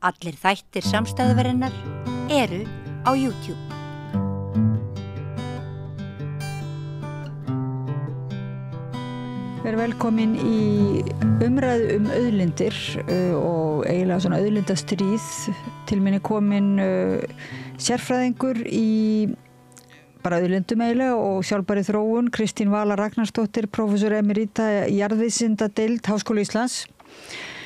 Allir þættir samstæðuverinnar eru á YouTube. Við erum velkomin í umræðu auðlindir og eiginlega svona auðlindastríð. Til minni komin sérfræðingur í bara auðlindum eiginlega og sjálfbærri þróun, Kristín Vala Ragnarsdóttir, prófessor emerita í jarðvísindadeild Háskóla Íslands.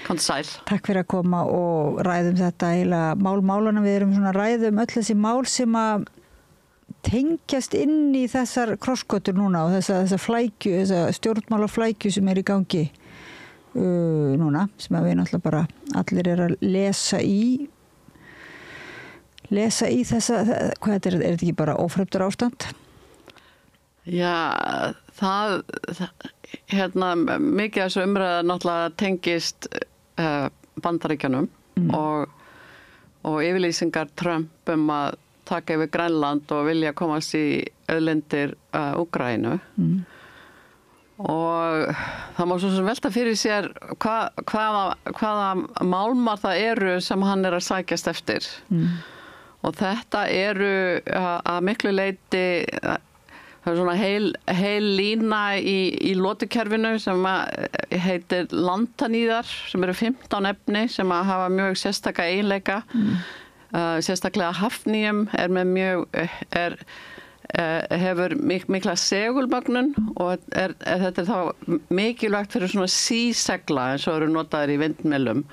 Komdu sæl. Takk fyrir að koma og ræðum þetta eiginlega málana. Við erum svona ræðum öll þessi mál sem að tengjast inn í þessar krossgötur núna og þessa flækju, þessa stjórnmálaflækju sem í gangi núna, sem að við náttúrulega bara allir að lesa í þessa, hvað þetta er þetta ekki bara ófremdur ástand? Já, mikið af þessu umræða náttúrulega tengist Bandaríkjunum og yfirlýsingar Trump að taka yfir Grænland og vilja komast í auðlindir Úkraínu. Og það má svo sem velta fyrir sér hvaða málmar það eru sem hann að sækjast eftir. Og þetta eru að miklu leyti það er svona heil lína í lotukerfinu sem heitir lantanýðar sem eru 15 efni sem hafa mjög sérstaka eiginleika. Sérstaklega hafníum hefur mikla segulmögnun og þetta er þá mikilvægt fyrir svona sísegla eins og eru notaðir í vindmyllum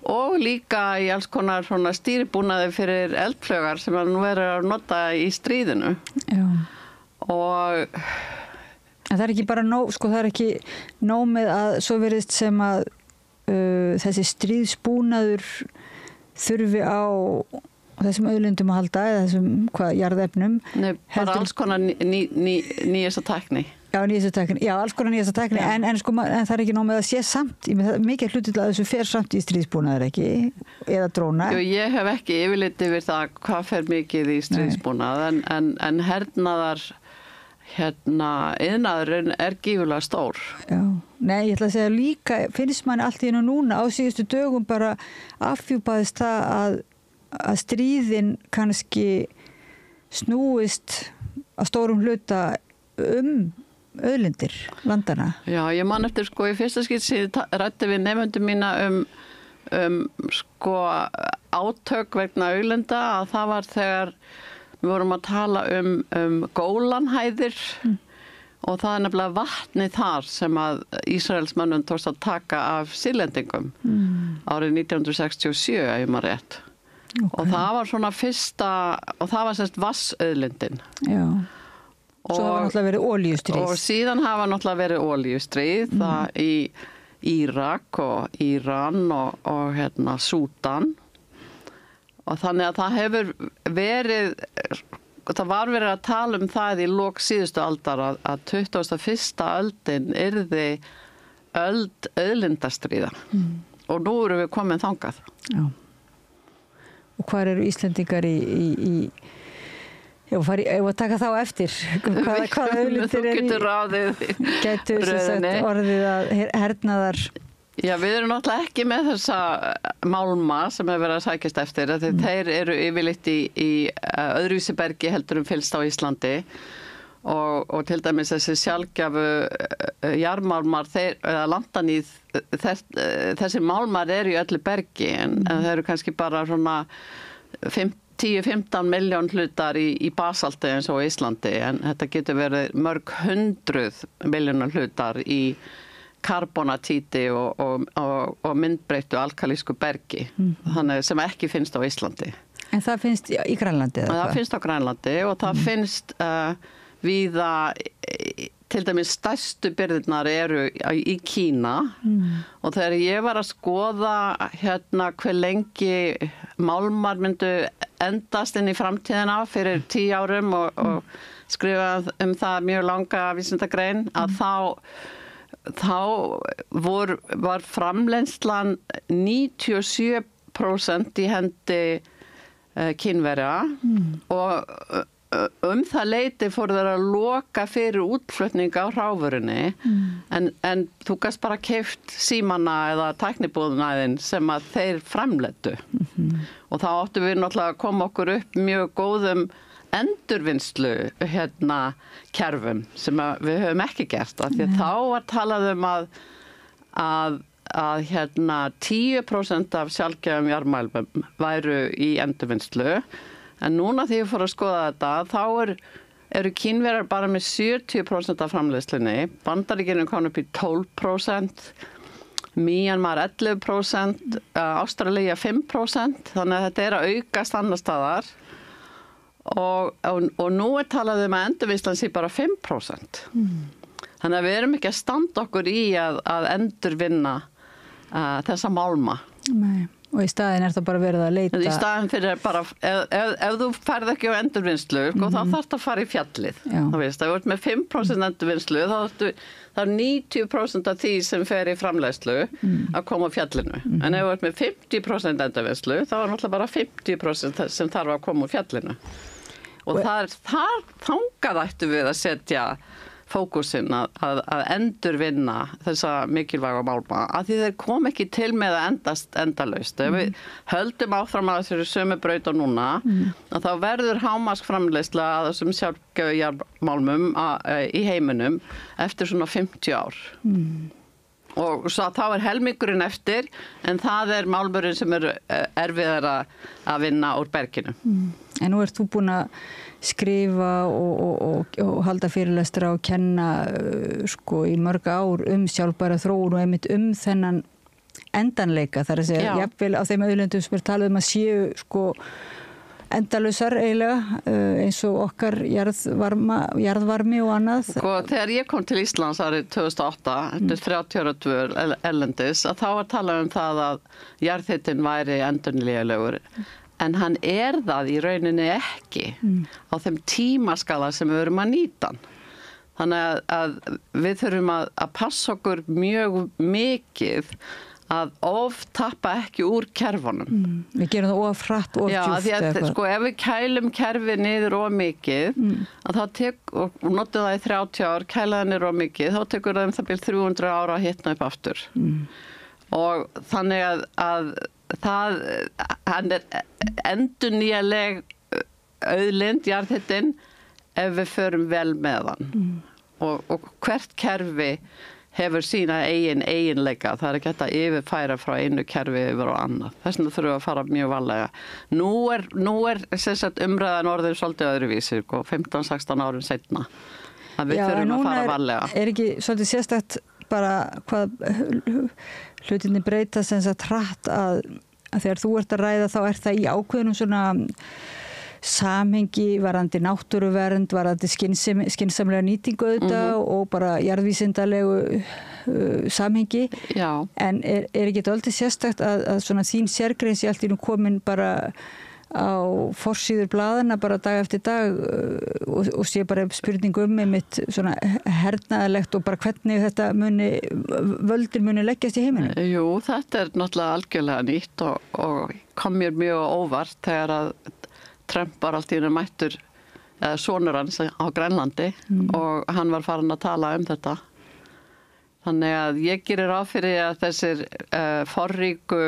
og líka í alls konar svona stýribúnaði fyrir eldflaugar sem nú að nota í stríðinu. Já. Og það er ekki bara nóg, sko það er ekki nóg með að svo virðist sem að þessi stríðsbúnaður þurfi á þessum auðlindum að halda eða þessum jarðefnum. Nei, bara alls konar nýjasta tækni. Já, nýjasta tækni. Já, alls konar nýjasta tækni, en það er ekki nóg með að sé samt, mikið hluti til að þessu fer samt í stríðsbúnaður, ekki? Eða dróna. Jú, ég hef ekki yfirlit yfir það hvað fer mikið í stríðsbúnað, en hernaðar iðnaðurinn gífurlega stór. Já, nei, ég ætla að segja líka, finnst manni allt í einu núna, á síðustu dögum bara afhjúpaðist það að stríðin kannski snúist að stórum hluta auðlindir landana. Já, ég man eftir í fyrsta skipti ræddi við nemendum mína átök vegna auðlinda að það var þegar við vorum að tala Gólanhæðir og það er nefnilega vatni þar sem að Ísraelsmönnum tókst að taka af Sýrlendingum árið 1967, ef ég maður rétt. Okay. Og það var svona fyrsta, og það var semst vatnsauðlindin. Já. Svo hafa náttúrulega verið olíustríð. Og síðan hafa náttúrulega verið olíustríð það í Írak og Íran og Súdan. Og þannig að það hefur verið, það var verið að tala það í lok síðustu aldar að 21. öldin yrði öld auðlindastríða. Og nú erum við komin þangað. Já. Og hvar eru Íslendingar ég var að taka þá eftir hvaða auðlindir gætu orðið að hernaðar. Já, við erum náttúrulega ekki með þessa málma sem hefur verið að sækjast eftir. Þeir eru yfirleitt í öðruvísibergi heldur fyllst á Íslandi og til dæmis þessi sjaldgæfu jarðmálmar eða landanýð, þessi málmar eru í öllu bergi en þeir eru kannski bara svona 10-15 miljón hlutar í basalti eins og Íslandi en þetta getur verið mörg 100 miljónar hlutar í karbonatíti og myndbreyttu alkalísku bergi þannig sem ekki finnst á Íslandi. En það finnst í Grænlandi? Það finnst á Grænlandi og það finnst víða, til dæmis stærstu byrðirnar eru í Kína og þegar ég var að skoða hve lengi málmar myndu endast inn í framtíðina fyrir 10 árum og skrifa það mjög langa vísindagrein að þá var framleiðslan 97% í hendi Kínverja og það leiti fóru þeir að loka fyrir útflutning á hrávörunni en þú gast bara keypt símana eða tæknibúðnaðinn sem að þeir framleiddu og þá áttum við náttúrulega að koma okkur upp mjög góðum endurvinnslu kerfum sem að við höfum ekki gert af því að þá var talað að 10% af sjálfgefum jarðmálmum væru í endurvinnslu en núna þegar ég fór að skoða þetta þá eru Kínverjar bara með 70% af framleiðslunni, Bandaríkjunum kom upp í 12%, Myanmar 11%, Ástralía 5%, þannig að þetta að aukast annar staðar og nú talað að endurvinnslan sé bara 5%. Þannig að við erum ekki að standa okkur í að endurvinna þessa málma. Nei. Og í staðin það bara verið að leita. Í staðin fyrir bara, ef þú ferð ekki á endurvinnslu, þá þarfst að fara í fjallið. Þú veist, ef þú ert með 5% endurvinnslu, þá 90% af því sem fer í framleiðslu að koma á fjallinu. En ef þú ert með 50% endurvinnslu, þá náttúrulega bara 50% sem þarf að koma á fjallinu. Og þangað ættum við að setja fókusinn að endurvinna þessa mikilvæga málma að því þeir kom ekki til með að endast endalaust. Ef við höldum áfram að þessu sömu braut núna að þá verður hámarksframleiðsla að þessum sjálfgefum jarðmálmum í heiminum eftir svona 50 ár. Og svo þá helmingurinn eftir en það málmurinn sem erfiðar að vinna úr berginu. En nú ert þú búin að skrifa og halda fyrirlestra og kenna í mörg ár sjálfbæra þróun og einmitt þennan endanleika þar að segja, jafnvel á þeim auðlindum sem talað að séu endalausar eiginlega eins og okkar jarðvarmi og annað. Þegar ég kom til Íslands árið 2008, eftir 30 ára dvöl erlendis, að þá var talað það að jarðhitinn væri endurnýjanlegur. En hann það í rauninni ekki á þeim tímaskala sem við erum að nýta hann. Þannig að við þurfum að passa okkur mjög mikið að oftappa ekki úr kerfunum. Við gerum það of hratt, of djúpt. Já, því að ef við kælum kerfið niður of mikið, að og notum það í 30 ár, kæla það niður of mikið, þá tekur það það 300 ára að hitna upp aftur. Og þannig að hann endurnýjanleg auðlind, jarðhitinn, ef við förum vel með hann. Og hvert kerfi hefur sína eiginleika. Það ekki hægt að yfirfæra frá einu kerfi yfir á annað. Þess vegna þurfum við að fara mjög varlega. Nú umræðan orðin svolítið öðruvísi, 15-16 árum seinna. Að við þurfum að fara varlega. Ekki svolítið sérstakt bara hvað hlutinni breyta sem sagt hratt að þegar þú ert að ræða þá það í ákveðnum svona samhengi varðandi náttúruvernd, varðandi skynsamlega nýtingu auðvitað og bara jarðvísindalegu samhengi. Já. En ekki dálítið sérstakt að svona þín sérgrein sé allt í nú komin bara á forsíður blaðana bara dag eftir dag og sé bara spurningu einmitt svona hernaðarlegt og bara hvernig þetta völdin muni leggjast í heiminum. Jú, þetta náttúrulega algjörlega nýtt og kom mér mjög óvart þegar að Trump var allt í einu mættur sonur hans á Grænlandi og hann var farin að tala þetta. Þannig að ég gerir ráð fyrir að þessir forríku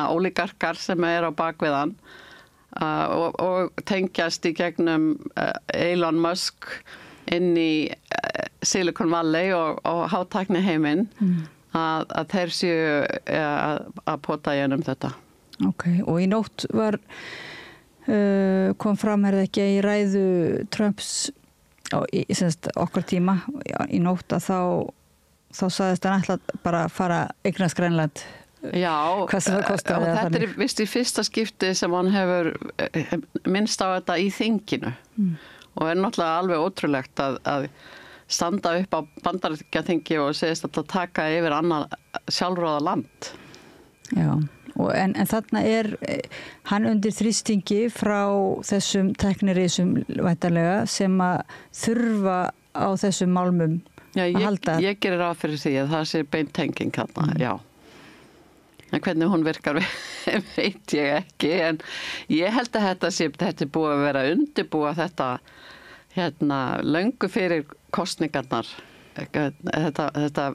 ólígarkar sem á bakvið hann og tengjast í gegnum Elon Musk inn í Silicon Valley og hátækni heiminn að þeir séu að pota í þetta. Ok, og í nótt kom fram ekki í ræðu Trumps okkar tíma í nótt að þá sagðist hann alltaf bara að fara eignast Grænland. Já, og þetta vist í fyrsta skipti sem hann hefur minnst á þetta í þinginu og náttúrulega alveg ótrúlegt að standa upp á Bandaríkjaþingi og segist að taka yfir annað sjálfráða land. Já, en þarna hann undir þrýstingi frá þessum teknirísum væntanlega sem að þurfa á þessum málmum. Já, ég gerir ráð fyrir því að það sé beintenging þarna, já. En hvernig hún virkar veit ég ekki, en ég held að þetta búið að vera undirbúa þetta löngu fyrir kosningarnar. Þetta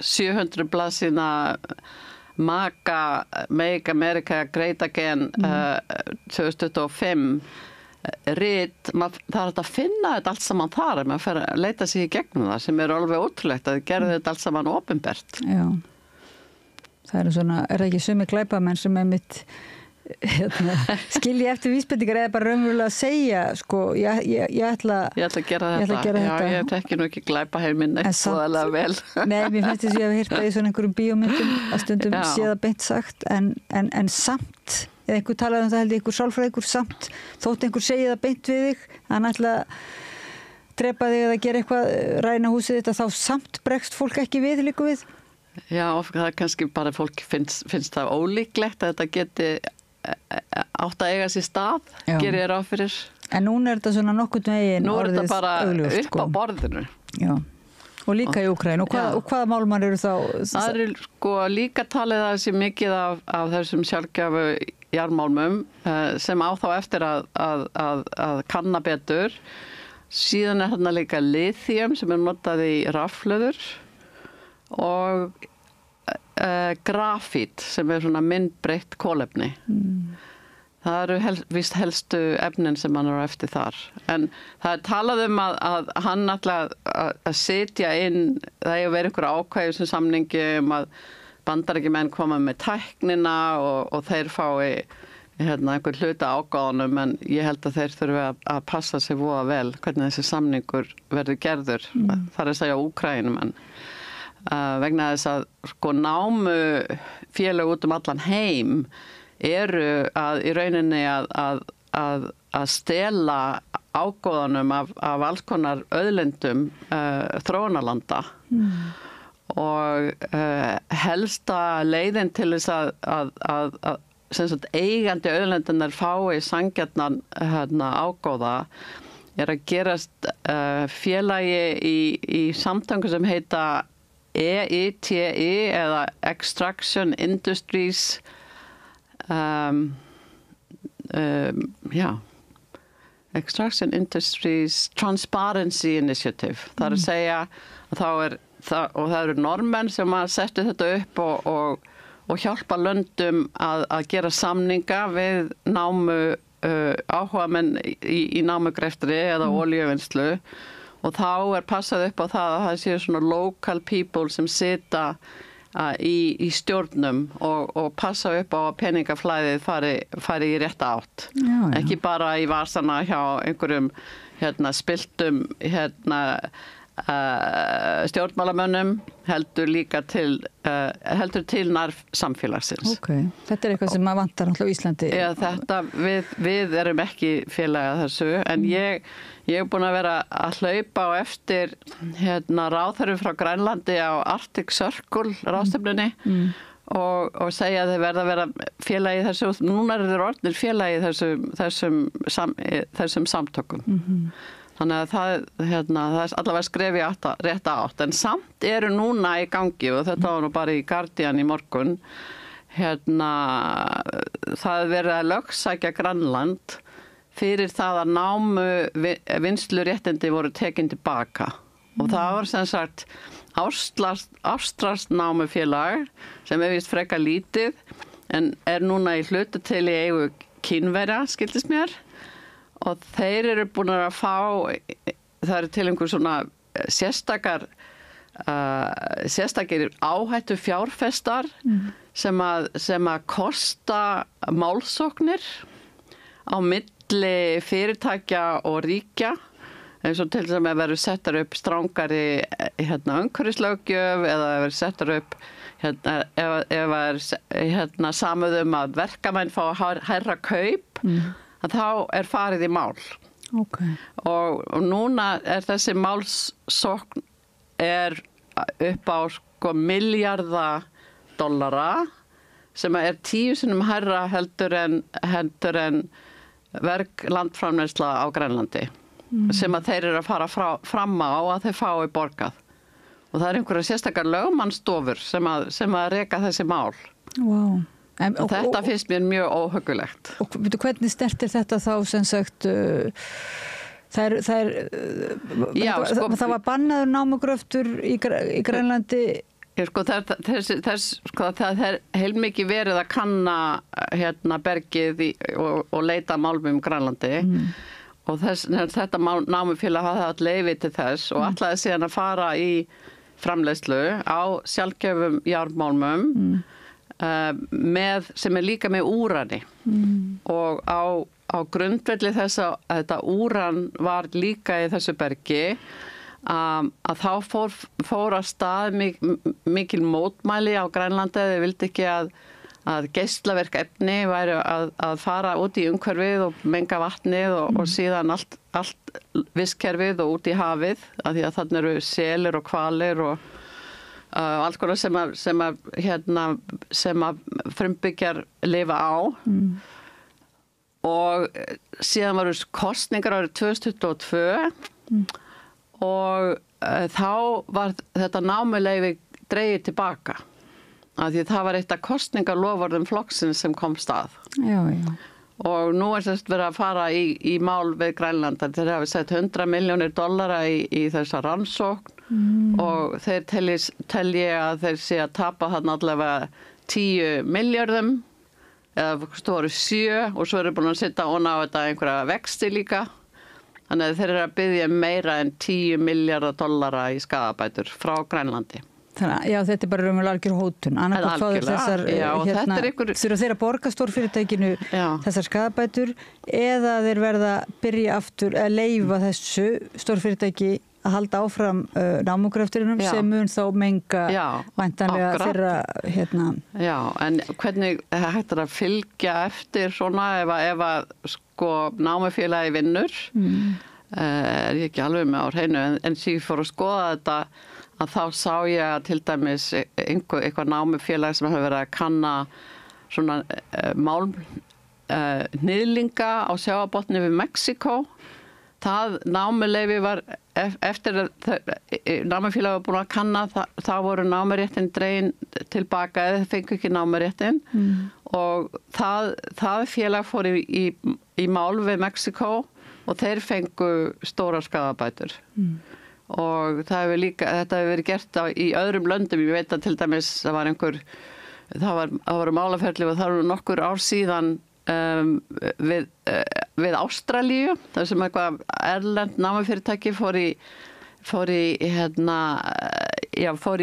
700 blaðsíðna Make America Great Again 2025 rit, það hægt að finna þetta allt saman þar, maður fer að leita sig í gegnum það sem alveg ótrúlegt að þið gerðu þetta allt saman opinbert. Já, það svona, það ekki sumi glæpamenn sem mitt skilji eftir vísbendingar eða bara raunverulega að segja, sko, ég ætla að gera þetta. Já, ég tekki nú ekki glæpaheiminn eitthvað vel. Nei, mér finnst þess að ég hef heyrt það í svona einhverjum bíómyndum að stundum sé það beint sagt, en samt, eða einhver talaði það held ég einhver sálfræðingur, samt þótt einhver segi það beint við þig, hann ætla að drepa þig eða gera eitthvað, ræna húsið þetta, þá samt bregst fólk ekki við líka við. Já, það er kannski bara fólk finnst það ólíklegt að þetta geti átt að eiga sér stað, gerir ég ráð fyrir. En núna þetta svona nokkurn veginn orðið augljóst. Nú þetta bara augljóst, upp á borðinu. Já. Og líka í Úkraínu. Og hvaða málmar eru þá? Það sko líka talið að sé mikið af þessum sjálfgjafu jarðmálmum sem á þá eftir að kanna betur. Síðan er þarna líka lithium sem notað í rafhlöður og grafít sem svona myndbreytt kolefni. Það eru víst helstu efnin sem hann eru eftir þar. En það talað að hann ætla að setja inn, það hefur verið einhver ákvæði sem samningi að Bandaríkjamenn koma með tæknina og þeir fái einhver hluta ágáðanum, en ég held að þeir þurfi að passa sig voða vel hvernig þessi samningur verður gerður. Það er að segja Úkraínum, en vegna þess að sko námu félög út allan heim eru að í rauninni að stela ágóðanum af alls konar auðlindum þróunarlanda og helsta leiðin til þess að sem sagt eigandi auðlindunar fái sanngjarnan ágóða er að gerast félagi í samtöngu sem heita EITI eða Extraction Industries Extraction Industries Transparency Initiative. Það er að segja að það eru normenn sem að setja þetta upp og hjálpa löndum að gera samninga við námu áhugamenn í námugreftri eða olíuvinnslu. Og þá passað upp á það að séu svona local people sem sita í stjórnum og passa upp á að peningaflæðið fari í rétta átt. Já. Ekki bara í vasana hjá einhverjum spiltum stjórnmálamönnum, heldur líka til nær samfélagsins. Okay. Þetta er eitthvað sem maður vantar náttúrulega á Íslandi. Já, við erum ekki félaga þessu, en ég er búin að vera að hlaupa á eftir ráðherrum frá Grænlandi á Arctic Circle ráðstefnunni og segja að þeir verða að vera félagi þessu. Núna eru þeir orðnir félagi þessum samtökum. Þannig að það er allavega skref í rétta átt, en samt eru núna í gangi, og þetta var nú bara í Guardian í morgun, það er verið að lögsækja Grænland fyrir það að námu vinnsluréttindi voru tekin tilbaka. Og það var sem sagt ástralskt námufélag sem víst frekar lítið, en núna í hluta til í eigu Kínverja, skildist mér. Og þeir eru búin að fá, það til einhver svona sérstakir áhættu fjárfestar sem að kosta málsóknir á milli fyrirtækja og ríkja, eins og til þess að verður settar upp strangari umhverfislöggjöf eða verður settar upp ef samið að verkamenn fá að hærra kaup, að þá farið í mál. Okay. Og núna þessi málsókn upp á $1 milljarða sem 10 sinnum hærra heldur en verk landframleiðsla á Grænlandi sem að þeir eru að fara fram á að þeir fái borgað. Og það einhverja sérstakar lögmannsstofur sem að reka þessi mál. Wow. Og þetta finnst mér mjög óhuggulegt. Og hvernig snertir þetta þá sem sagt það var bannaður námugröftur í Grænlandi? Það er heilmikið verið að kanna bergið og leita málmum Grænlandi og þetta námufélag hafði haft leyfi til þess og ætlaði síðan að fara í framleiðslu á sjaldgæfum járnmálmum sem líka með úrani og á grundvelli þess að þetta úran var líka í þessu bergi að þá fór að stað mikil mótmæli á Grænlandi. Þeir vildi ekki að geislaverk efni væri að fara út í umhverfið og menga vatnið og síðan allt vistkerfið og út í hafið af því að þarna eru selir og hvalir og allt konar sem að frumbyggjar lifa á og síðan varu kosningar árið 2022 og þá var þetta námuleyfi dregið tilbaka af því það var eitt af kosningarloforðum flokksins sem kom stað. Já. Og nú þess verið að fara í mál við Grænland. Þeir hafi sett $100 milljónir í þessa rannsókn og þeir telji að þeir sé að tapa þarna allavega 10 milljörðum eða stóru 7 og svo eru búin að setja á þetta einhverja vexti líka. Þannig að þeir eru að biðja meira en $10 milljarðar í skaðabætur frá Grænlandi. Þannig, já, þetta er bara raunverulega algjör hótun. Annarkvæmt fáður þessar, þurfa þeir að borga stórfyrirtækinu þessar skaðabætur eða þeir verða að byrja aftur að leyfa þessu stórfyrirtæki að halda áfram námugröfturinum sem mun þá menga væntanlega þeirra Já, en hvernig hægt að fylgja eftir svona ef að námufélagi vinnur er ég ekki alveg með á hreinu en síðan fór að skoða þetta að þá sá ég að til dæmis eitthvað námufélag sem hefur verið að kanna svona málmniðlinga á sjávarbotni við Mexíkó. Það námuleyfi var eftir að námufélag var búin að kanna þá voru námuréttin dregin tilbaka eða þeir fengu ekki námuréttin og það félag fór í mál við Mexíkó og þeir fengu stórar skaðabætur. Og þetta hefur verið gert í öðrum löndum. Ég veit að til dæmis það voru málaferli og það voru nokkur ár síðan við Ástralíu, þar sem eitthvað erlend námufyrirtæki fór í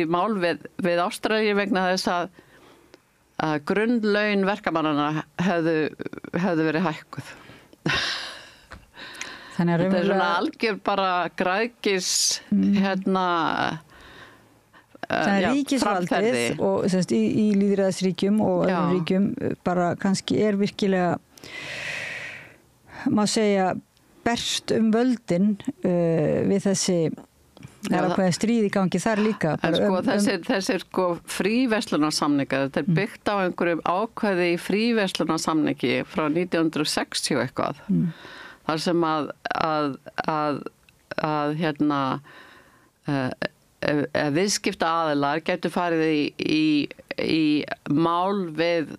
mál við Ástralíu vegna þess að grunnlaun verkamannanna hefðu verið hækkuð. Þetta er svona algjör bara græðgis ríkisvaldið og í lýðræðisríkjum og öðrum ríkjum bara kannski virkilega má segja berst völdin við þessi ákveðin stríð í gangi þar líka. Þessir fríverslunarsamningar, þetta er byggt á einhverjum ákveði í fríverslunarsamningi frá 1960 eitthvað. Þar sem viðskipta aðilar getur farið í mál við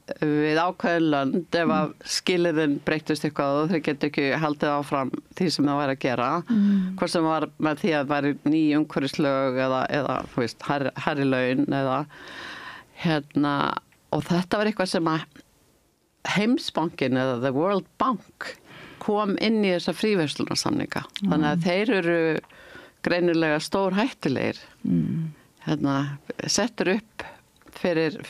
ákveðin lönd ef að skilyrðin breyttust eitthvað og þeir getur ekki haldið áfram því sem það væri að gera. Hvort sem var með því að það væri ný umhverfislög eða þú veist, hærri laun og þetta var eitthvað sem að Heimsbankin eða The World Bank kom inn í þessa fríverslunarsamninga. Þannig að þeir eru greinilega stór hættulegir. Settur upp fyrir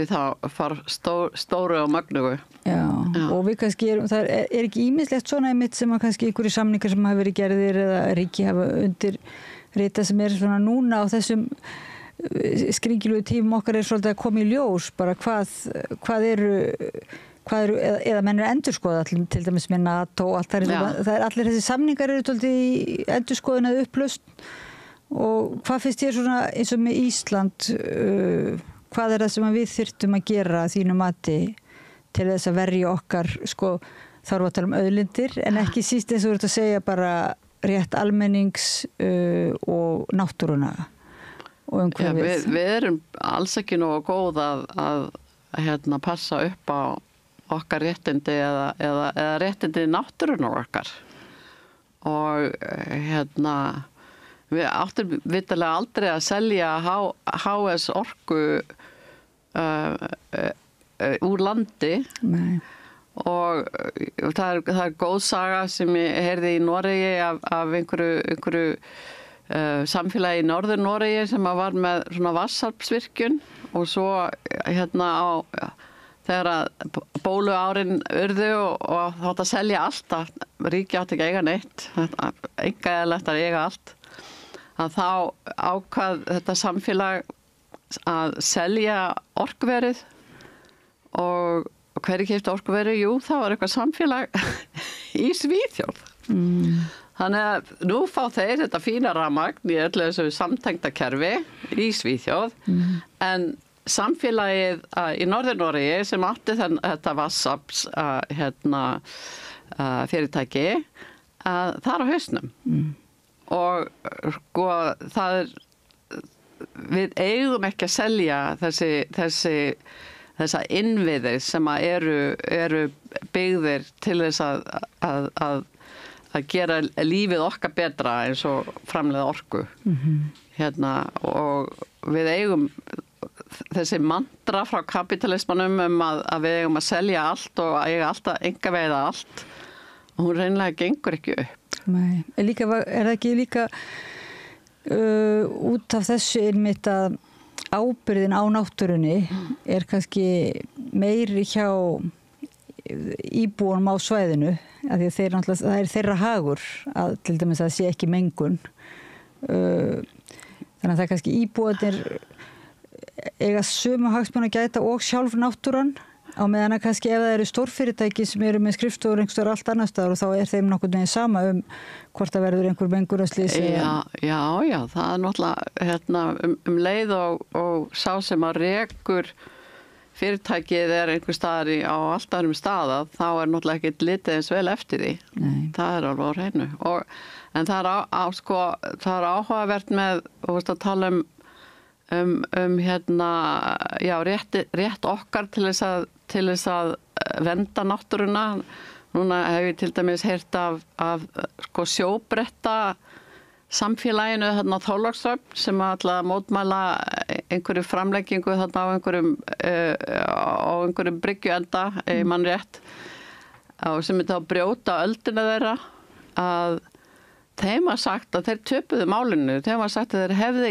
þá stóru og mögnugu. Já, og við kannski það er ekki ýmislegt svona einmitt sem að kannski einhverju samningar sem hafa verið gerðir eða ríki hafa undirrita sem svona núna á þessum skringilugu tímum okkar svolítið að koma í ljós bara hvað eru eða menn endurskoða til dæmis með NATO og allt það er allir þessi samningar eru svolítið í endurskoðun eða upplausn og hvað finnst þér svona eins og með Ísland hvað er það sem við þyrftum að gera að þínu mati til þess að verja okkar þá erum við að tala auðlindir en ekki síst eins og þú ert að segja bara rétt almennings og náttúruna og umhverfið. Við erum alls ekki nógu góð að passa upp á okkar réttindi eða réttindi náttúrunnar okkar. Og við áttum vitalega aldrei að selja HS orku úr landi. Nei. Og það er góð saga sem ég heyrði í Noregi af einhverju samfélagi í Norður Noregi sem var með svona vatnsaflsvirkjun og svo þegar að bóluárin urðu og þátt að selja allt, ríki átti ekki að eiga neitt, einkaeðlegt að eiga allt, að þá ákvað þetta samfélag að selja orkuverið og hverju keypti orkuverið? Jú, það var eitthvað samfélag í Svíþjóð. Þannig að nú fá þeir þetta fína rafmagn í öllu þessu samtengda kerfi í Svíþjóð, en samfélagið í Norður-Noregi sem átti þetta vatnsafls fyrirtæki, það er á hausnum. Og sko, við eigum ekki að selja þessa innviði sem eru byggðir til þess að gera lífið okkar betra eins og framleiða orku. Og við eigum þessi mantra frá kapitalismanum að við eigum að selja allt og eiga alltaf einkaveiða allt, og hún reynilega gengur ekki upp. Nei, er það ekki líka út af þessu einmitt að ábyrgðin á náttúrunni er kannski meiri hjá íbúunum á svæðinu, af því að það er þeirra hagur að til dæmis að sé ekki mengun. Þannig að það er kannski íbúarnir eiga sömu hagsmuni að gæta og sjálf náttúran, á meðan að kannski ef það eru stórfyrirtæki sem eru með skrifstofur einhverstaðar allt annar staðar og þá er þeim nokkurn veginn sama hvort það verður einhver mengunarslys. Já, það er náttúrulega leið og sá sem að rekur fyrirtækið er einhver staðar á allt öðrum staða, þá er náttúrulega ekki litið eins vel eftir því. Nei. Það er alveg á hreinu. En það er áhugavert með, og veist að tala rétt okkar til þess að vernda náttúruna. Núna hef ég til dæmis heyrt af sjóbretta samfélaginu þarna á Þorlákshöfn sem ætla að mótmæla einhverju framleggingu þarna á einhverjum bryggjuenda, mann rétt, og sem þá brjóta öldina þeirra, að þeim var sagt að þeir töpuðu málinu, þeim var sagt að þeir hefði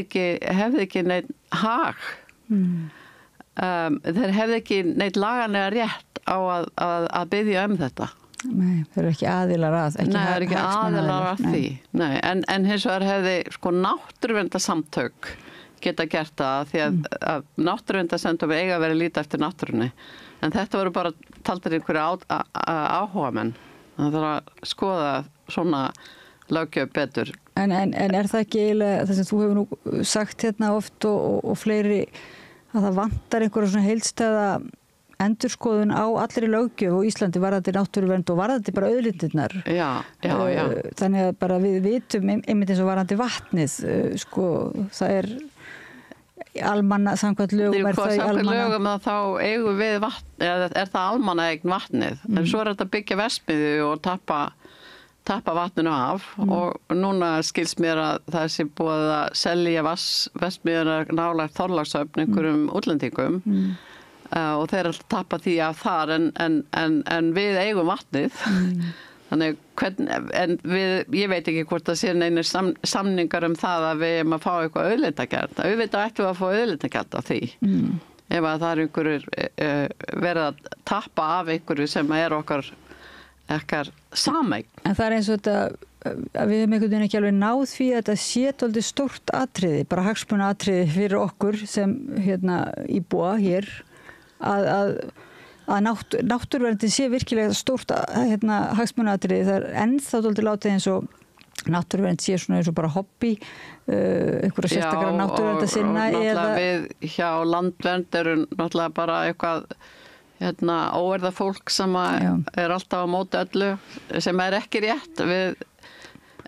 ekki neitt hag. Þeir hefði ekki neitt laganlega rétt á að biðja þetta. Nei, þeir eru ekki aðilar að. Nei, þeir eru ekki aðilar að því. Nei, en hins vegar hefði náttúruverndarsamtök geta gert það, því að náttúruverndarsamtök eiga að vera lítið eftir náttúrunni. En þetta voru bara taldir einhverju áhugamenn. Það þarf að skoða svona löggjöf betur. En er það ekki eiginlega það sem þú hefur nú sagt hérna oft og fleiri, að það vantar einhverja svona heildstæða endurskoðun á allri löggjöf og Íslandi varðandi náttúruvernd og varðandi bara auðlindirnar. Já. Þannig að bara við vitum einmitt eins og varðandi vatnið, það er samkvæmt lögum er það í almanna. Samkvæmt lögum þá eigum við vatn, eða er það almanna eign vatnið. En svo er þetta að byggja verksmiðju og tappa vatninu af, og núna skilst mér að það sé búið að selja verksmiðjuna nálægt Þorlákshöfn einhverjum útlendingum, og þeir alltaf tappa því af þar, en við eigum vatnið. Þannig ég veit ekki hvort það sé neinir samningar það að við erum að fá eitthvað auðlindagjald. Auðvitað ættum við að fá auðlindagjald af því. Ef að það er einhverjur verið að tappa af einhverju sem er okkar sameign. En það er eins og þetta að við höfum einhvern veginn ekki alveg náð því að þetta sé dálítið stórt atriði, bara hagsmunaatriði fyrir okkur sem íbúa hér, að náttúruverndin sé virkilega stórt hagsmunaatriði. Það er ennþá dálítið látið eins og náttúruvernd sé svona eins og bara hobby, einhverja sérstakara náttúruvernd að sinna. Já, og náttúrulega við hjá landvernd eru náttúrulega bara eitthvað óerða fólk sem er alltaf á móti öllu, sem er ekki rétt.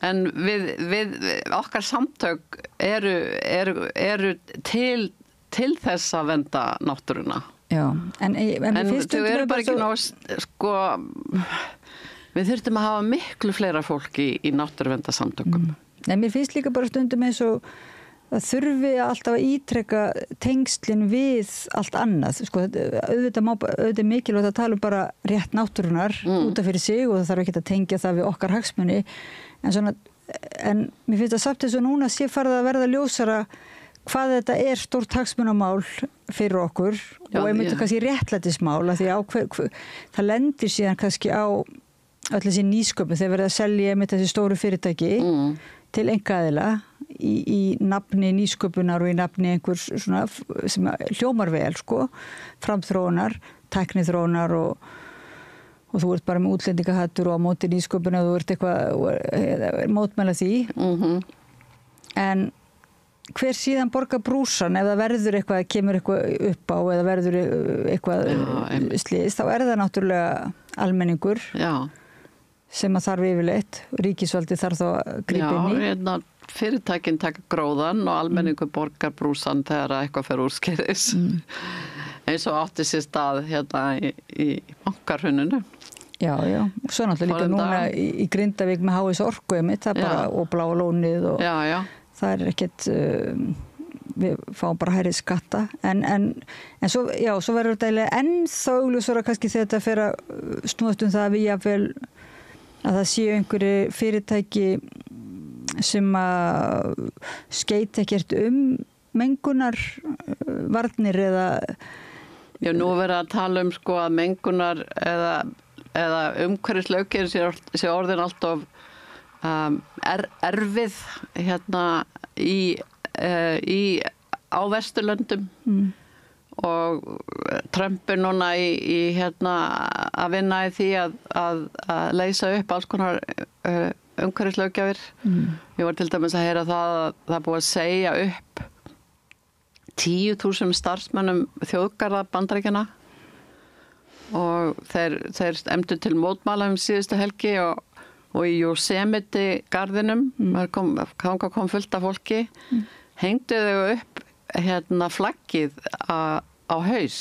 En við okkar samtök eru til þess að vernda náttúruna. Já, en þau eru bara ekki nóg, sko, við þurftum að hafa miklu fleira fólk í náttúruverndarsamtökum. Nei, mér finnst líka bara stundum eins og það þurfi alltaf að ítreka tengslin við allt annað. Sko, auðvitað er mikilvægt að tala bara rétt náttúrunar út af fyrir sig og það þarf ekki að tengja það við okkar hagsmuni. En mér finnst að samt eins og núna sé farið að verða ljósara hvað þetta er stórt hagsmunamál fyrir okkur og einmitt kannski réttlætismál af því það lendir síðan kannski á öll þessi nýsköpun þegar verið að selja einmitt þessi stóru fyrirtæki til einkaaðila í nafni nýsköpunar og í nafni einhvers svona sem hljómar vel, sko, framþróunar, tækniþróunar og þú ert bara með útlendingahattur og á móti nýsköpunar og þú ert eitthvað mótmæla því. En hver síðan borgar brúsan ef það verður eitthvað, kemur eitthvað upp á eða verður eitthvað slys, þá það náttúrulega almenningur sem að þarf yfirleitt, ríkisvaldi þarf þá að grípa inn í. Fyrirtækin taka gróðan og almenningur borgar brúsan þegar eitthvað fer úrskeiðis. Eins og átti sér stað hérna í bankarhruninu. Já, svo náttúrulega líka núna í Grindavík með HS Orku einmitt, það bara og Bláa lónið og það ekkert, við fáum bara hærri skatta en svo verður þetta ennþá augljósara kannski þegar þetta fer að snúast það að við jafnvel að það séu einhverju fyrirtæki sem að skeita ekkert mengunar varnir eða nú verður að tala sko að mengunar eða umhverfislöggjöf sé orðin alltof erfið hérna á Vesturlöndum og Trump núna í hérna að vinna í því að leysa upp alls konar umhverfislöggjafir. Ég var til dæmis að heyra það búið að segja upp 10.000 starfsmönnum þjóðgarða Bandaríkjanna og þeir efndu til mótmæla síðustu helgi og í Yosemite garðinum kom fullt af fólki hengdu þau upp hérna flaggið á haus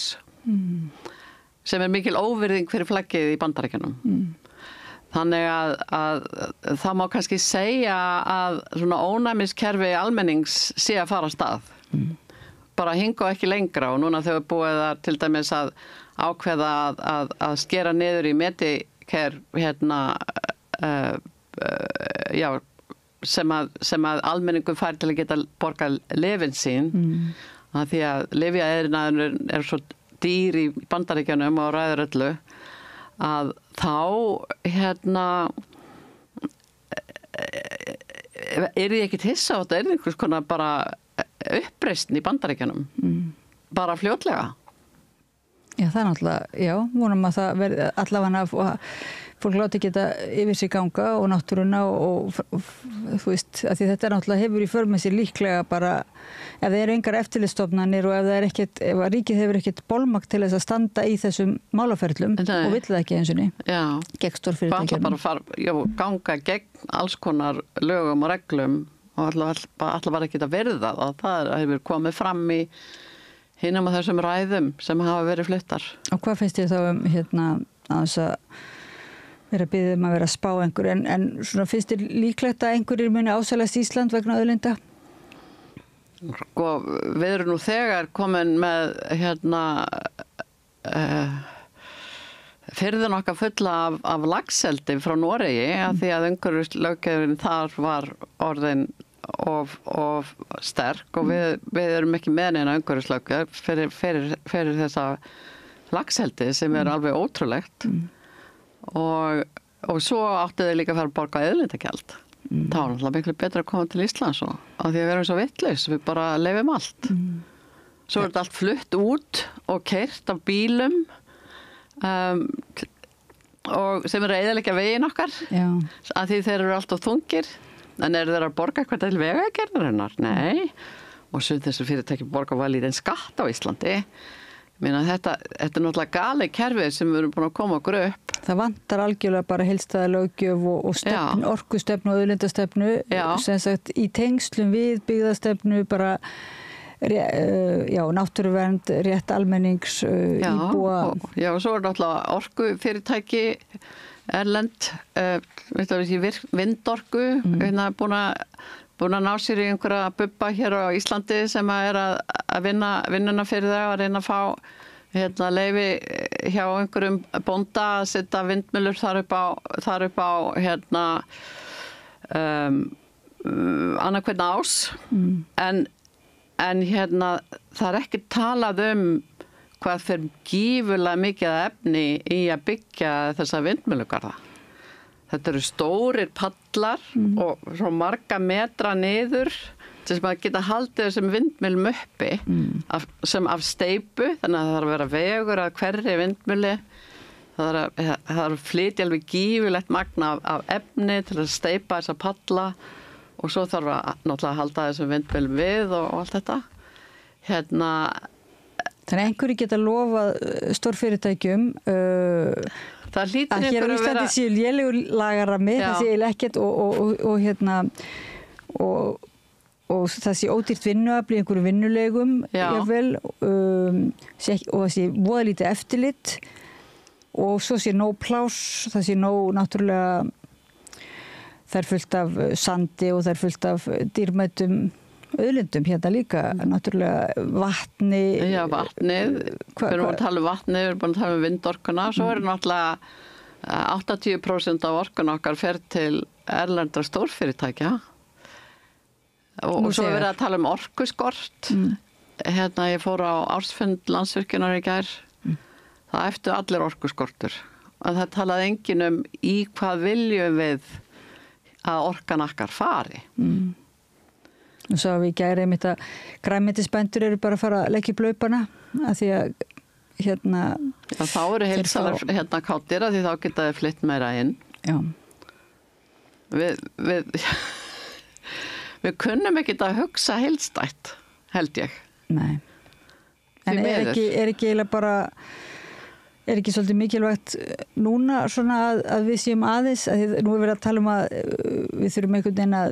sem mikil óvirðing fyrir flaggið í Bandaríkjunum. Þannig að það má kannski segja að svona ónæmiskerfi almennings sé að fara af stað. Bara hinga ekki lengra og núna þau búið að til dæmis að ákveða að skera niður í Medicare hérna sem að almenningur fær til að geta borgað lyfin sín að því að lyfjaiðnaðurinn er svo dýr í Bandaríkjunum og ræður öllu að þá hérna ég ekkert hissa á þetta einhvers konar bara uppreisn í Bandaríkjunum bara fljótlega. Já, það náttúrulega, vonum að það verði allavega fólk láti geta yfir sig ganga og náttúruna og þú veist, að því þetta náttúrulega hefur í för með sér líklega bara ef það eru engar eftirlitsstofnanir og ef ríkið hefur ekkert bolmagn til þess að standa í þessum málaferlum og vill það ekki eins og gegn stórfyrirtækjum. Bara ganga gegn alls konar lögum og reglum og allavega var ekki að verða það hefur komið fram í hinum af þessum ræðum sem hafa verið fluttar. Og hvað finnst þér þá hérna að þess að vera að biðja að vera að spá einhver en svona finnst þér líklegt að einhverjir muni ásælast Ísland vegna auðlinda? Sko, við erum nú þegar komin með hérna firðin okkar fulla af laxeldi frá Noregi af því að umhverfislöggjöfin þar var orðin of sterk og við erum ekki með neina umhverfislöggjöf fyrir þessa laxeldi sem er alveg ótrúlegt og svo áttu þau líka að fara að borga auðlindagjald. Það var náttúrulega miklu betra að koma til Íslands og af því að við erum svo vitlaus, við bara leyfum allt. Svo er þetta allt flutt út og keyrt af bílum og sem er eyðileggja veginn okkar af því þeir eru alltaf þungir en eru þeir að borga eitthvað til vegagerðarinnar? Nei. Og svo þessu fyrirtæki borga var lítinn skatt á Íslandi. Ég meina þetta er náttúrulega gali kerfið sem við erum búin að koma okkur upp Það vantar algjörlega bara heildstæða löggjöf og stefnu, orkustefnu og auðlindastefnu sem sagt í tengslum við byggðastefnu bara náttúruvernd, rétt almennings íbúa. Já, og svo náttúrulega orkufyrirtæki erlend, vindorku, búin að ná sér í einhverja bubba hér á Íslandi sem að vinnuna fyrir það að reyna að fá leyfi hjá einhverjum bónda að setja vindmyllur þar upp á annað hvern ás en það er ekki talað hvað fyrir gífurlega mikið efni í að byggja þessa vindmyllugarða. Þetta eru stórir pallar og svo marga metra niður sem að geta haldið þessum vindmyllum uppi af steypu, þannig að það þarf að vera vegur að hverri vindmylli. Það þarf að flytja alveg gífurlegt magna af efni til að steypa þessa palla og svo þarf að náttúrulega halda þessum vindmyllum við og allt þetta. Þannig einhverju geta lofað stórfyrirtækjum það hlýtur að hér á Íslandi séu lélegur lagarrammi, það sé eiginlega ekkert og það sé ódýrt vinnuafl í einhverju vinnulegum jafnvel, og það sé voða lítið eftirlit og svo sé nóg pláss, það sé nóg náttúrulega það er fullt af sandi og það er fullt af dýrmætum auðlindum hérna líka, náttúrulega vatni. Já, vatnið, við erum að tala vatnið, við erum að tala vindorkuna, svo er náttúrulega 80% af orkuna okkar fer til erlendra stórfyrirtækja. Og svo er verið að tala orkuskort. Ég fór á ársfund Landsvirkjunar í gær. Það eftir allir orkuskortur. Og það talaði enginn í hvað viljum við að orkan okkar fari. Og svo við í gær einmitt að grænmetisbændur eru bara að fara að leggja upp laupana af því að þá eru heilsalar káttir af því þá geta þið flytt meira inn. Já. Við kunnum ekki að hugsa heildstætt, held ég. Nei. En er ekki eiginlega bara, er ekki svolítið mikilvægt núna svona að við séum aðeins, að nú er verið að tala að við þurfum einhvern veginn að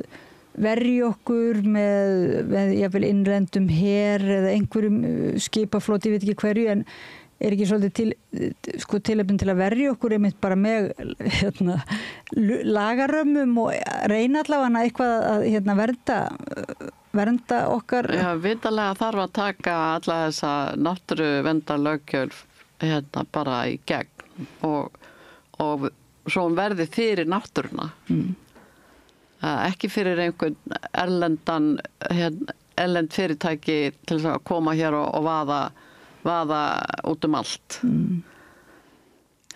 verja okkur með jafnvel innlendum her eða einhverjum skipafloti, ég veit ekki hverju, en er ekki svolítið tilefni til að verja okkur einmitt bara með lagarömmum og reyna allavega eitthvað að vernda okkar. Já, vitalega þarf að taka alla þessa náttúruverndarlöggjöf bara í gegn og svo verði fyrir náttúruna. Ekki fyrir einhvern erlend fyrirtæki til að koma hér og vaða út allt.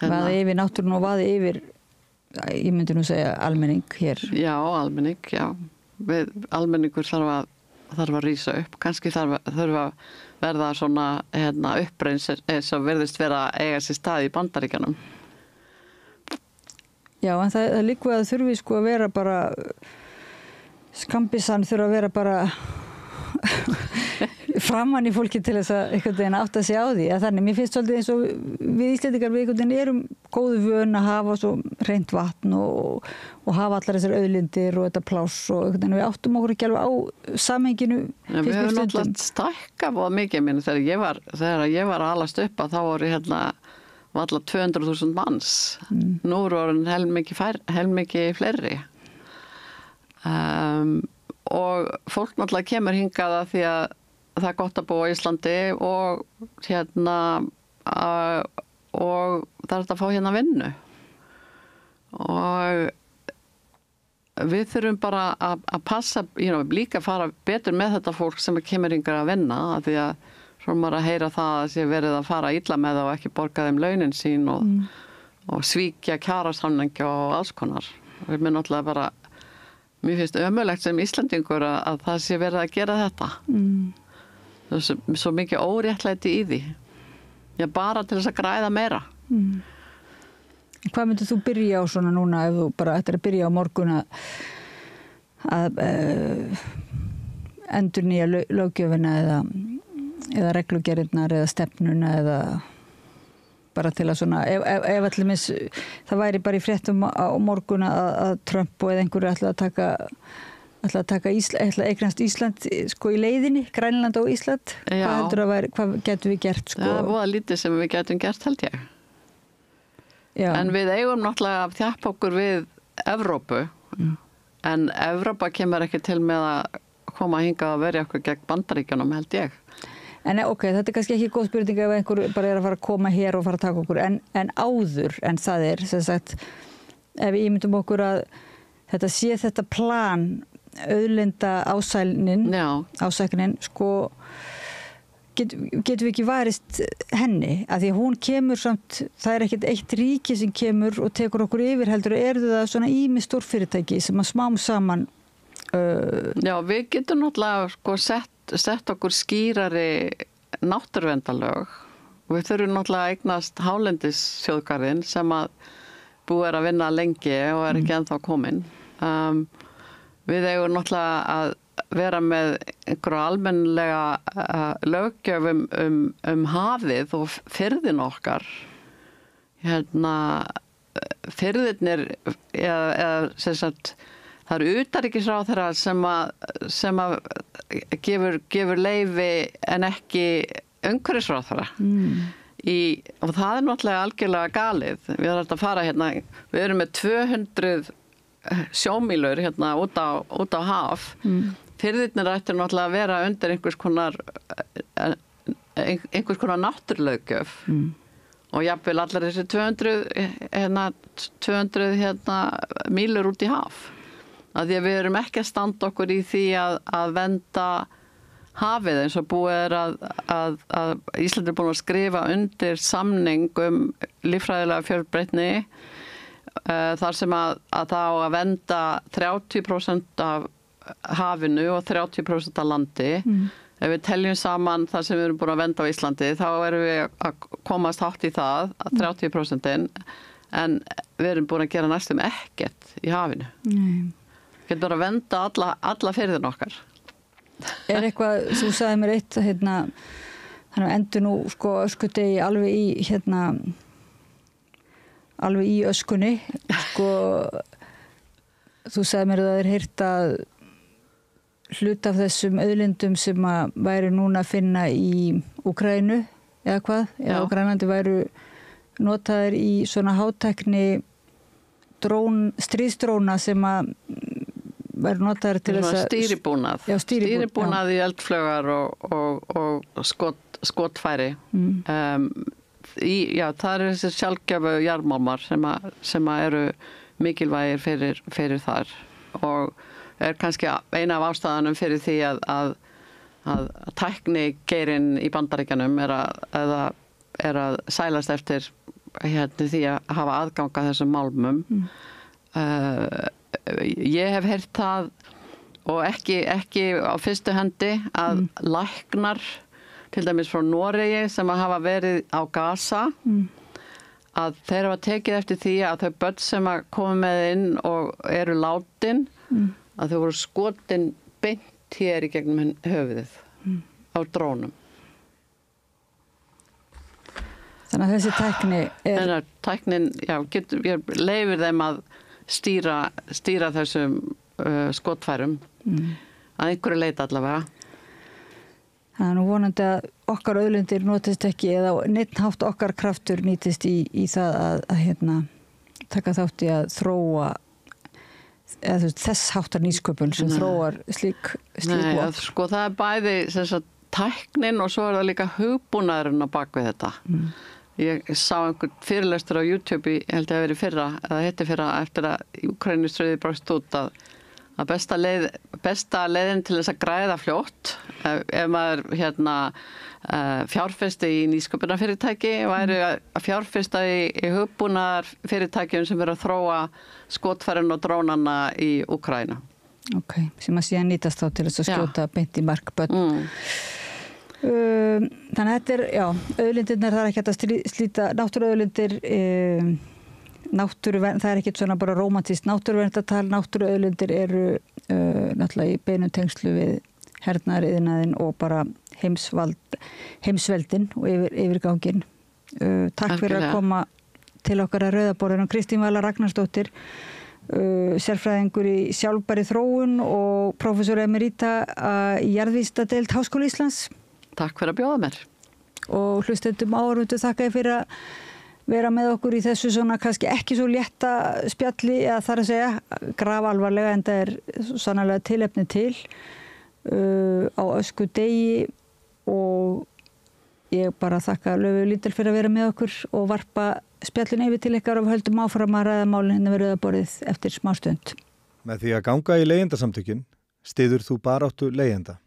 Vaða yfir náttúrun og vaða yfir, ég myndi nú segja, almenning hér. Já, almenning, já. Almenningur þarf að rísa upp. Kannski þarf að verða svona uppreins eins og verðist vera að eiga sér stað í Bandaríkjunum. Já, en það líka að þurfi að vera bara skambissan þurfa að vera bara framan í fólki til þess að einhvern veginn átta sig á því. Þannig, mér finnst svolítið eins og við Íslendingar við einhvern veginn erum góðu vön að hafa svo hreint vatn og hafa allar þessar auðlindir og þetta pláss og einhvern veginn við áttum okkur ekki alveg á samhenginu. Við höfum náttúrulega stækkað og mikið minn þegar ég var að alast upp að þá voru allar 200.000 manns. Nú voru helmingi fleiri. Og fólk náttúrulega kemur hingað að því að það er gott að búa í Íslandi og og það er að fá hérna vinnu. Og við þurfum bara að passa, líka fara betur með þetta fólk sem kemur hingað að vinna, af því að svo maður að heyra það að sé verið að fara illa með það og ekki borga þeim launin sín og svíkja kjarasamninga og alls konar. Við erum náttúrulega bara, mér finnst ömurlegt sem Íslendingur að það sé verið að gera þetta. Það er svo mikið óréttlæti í því. Já, bara til þess að græða meira. Hvað myndir þú byrja á svona núna ef þú bara ættir að byrja á morgun að endurnýja löggjöfina eða reglugerðirnar eða stefnuna eða bara til að svona, ef allir mis, það væri bara í fréttum á morgun að Trump og eða einhverju ætla að taka eignast Ísland sko í leiðinni, Grænland og Ísland. Hvað getum við gert sko? Það var lítið sem við getum gert held ég. Já. En við eigum náttúrulega að þjappa okkur við Evrópu, en Evrópa kemur ekki til með að koma hingað að verja okkur gegn Bandaríkjunum held ég. En þetta kannski ekki góð spurning ef einhver bara að fara að koma hér og fara að taka okkur, en áður, en það sem sagt, ef við ímyndum okkur að þetta sé þetta plan, auðlinda ásæknin, sko, getum við ekki varist henni, af því að hún kemur samt, það ekkert eitt ríki sem kemur og tekur okkur yfir heldur, það svona ýmis stórfyrirtæki sem að smám saman Já, við getum náttúrulega sko sett okkur skýrari náttúruverndarlög. Við þurfum náttúrulega að eignast hálendisþjóðgarðinn sem að búið að vinna lengi og ekki ennþá komin. Við eigum náttúrulega að vera með einhverja almennlega löggjöf hafið og firðin okkar. Firðirnir eða sem sagt það utanríkisráðherra sem að gefur leyfi en ekki umhverfisráðherra. Og það náttúrulega algjörlega galið. Við erum að fara við erum með 200 sjómílur út á haf. Firðirnir ættu náttúrulega að vera undir einhvers konar náttúrulöggjöf. Og jafnvel allar þessi 200 mílur út í haf. Að því að við erum ekki að standa okkur í því að venda hafið eins og búið að Ísland búin að skrifa undir samning líffræðilega fjölbreytni þar sem að það á að venda 30% af hafinu og 30% af landi. Ef við teljum saman það sem við erum búin að venda á Íslandi þá erum við að komast hátt í það, 30%, en við erum búin að gera næstum ekkert í hafinu. Getur að venda alla firðin okkar. Eitthvað, þú sagði mér eitt, þannig að endur nú sko öskudegi alveg í öskunni, sko, þú sagði mér að það heyrt að hluta af þessum auðlindum sem að væri núna að finna í Úkraínu, eða hvað, eða á Grænlandi væru notaðir í svona hátækni stríðsdróna sem að verður notaður til þess að stýribúnað í eldflögar og skotfæri. Það eru þessi sjálfgjöfu jarðmálmar sem eru mikilvægir fyrir þar og kannski eina af ástæðanum fyrir því að tæknigeirinn í Bandaríkjanum er að sælast eftir því að hafa aðgang að þessum málmum. Ég hef heyrt það og ekki á fyrstu hendi að læknar til dæmis frá Noregi sem að hafa verið á Gaza að þeir hafa tekið eftir því að þau börn sem að koma með inn og eru látin að þau voru skotin beint hér í gegnum höfuðið á drónum. Þannig að þessi tæknin leyfir þeim að stýra þessum skotfærum að einhverju leita allavega. Það nú vonandi að okkar auðlindir notist ekki eða neitt hátt okkar kraftur nýtist í það að taka þátt í að þróa eða þess háttar nýsköpun sem þróar slík vopn. Sko það bæði tæknin og svo það líka hugbúnaðurinn á bakvið þetta. Ég sá einhvern fyrirlestur á YouTube held ég að verið fyrra eftir að Úkraínustríðið brást út að besta leiðin til þess að græða fljótt ef maður fjárfesti í nýsköpunarfyrirtæki væri að fjárfesta í hugbúnaðar fyrirtækjum sem eru að þróa skotfærin og drónana í Úkraínu. Ok, sem að síðan nýtast þá til þess að skjóta beint í markbönn. Þannig að þetta auðlindirnar, það ekki að slíta náttúruauðlindir, það ekkert svona bara rómantískt náttúruverndartal. Náttúruauðlindir eru náttúrulega í beinum tengslu við hernaðariðnaðinn og bara heimsveldin og yfirgangin Takk fyrir að Algjörlega. koma til okkar að Rauðaborðinu. Kristín Vala Ragnarsdóttir, sérfræðingur í sjálfbæri þróun og prófessor emerita í jarðvísindadeild Háskóla Íslands. Takk fyrir að bjóða mér. Og hlustendum áhorfendur þakka ég fyrir að vera með okkur í þessu svona kannski ekki svo létta spjalli, eða þar að segja grafalvarlega, en það sannarlega tilefni til á öskudegi, og ég bara þakka Laufey Lídal fyrir að vera með okkur og varpa spjallinu yfir til ykkar og höldum áfram að ræða málin hérna við Rauðaborðið eftir smástund. Með því að ganga í leigjendasamtökin styður þú baráttu leigjenda.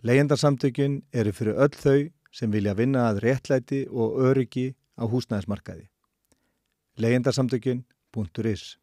Leigjendasamtökin eru fyrir öll þau sem vilja vinna að réttlæti og öryggi á húsnæðismarkaði. Leigjendasamtökin.is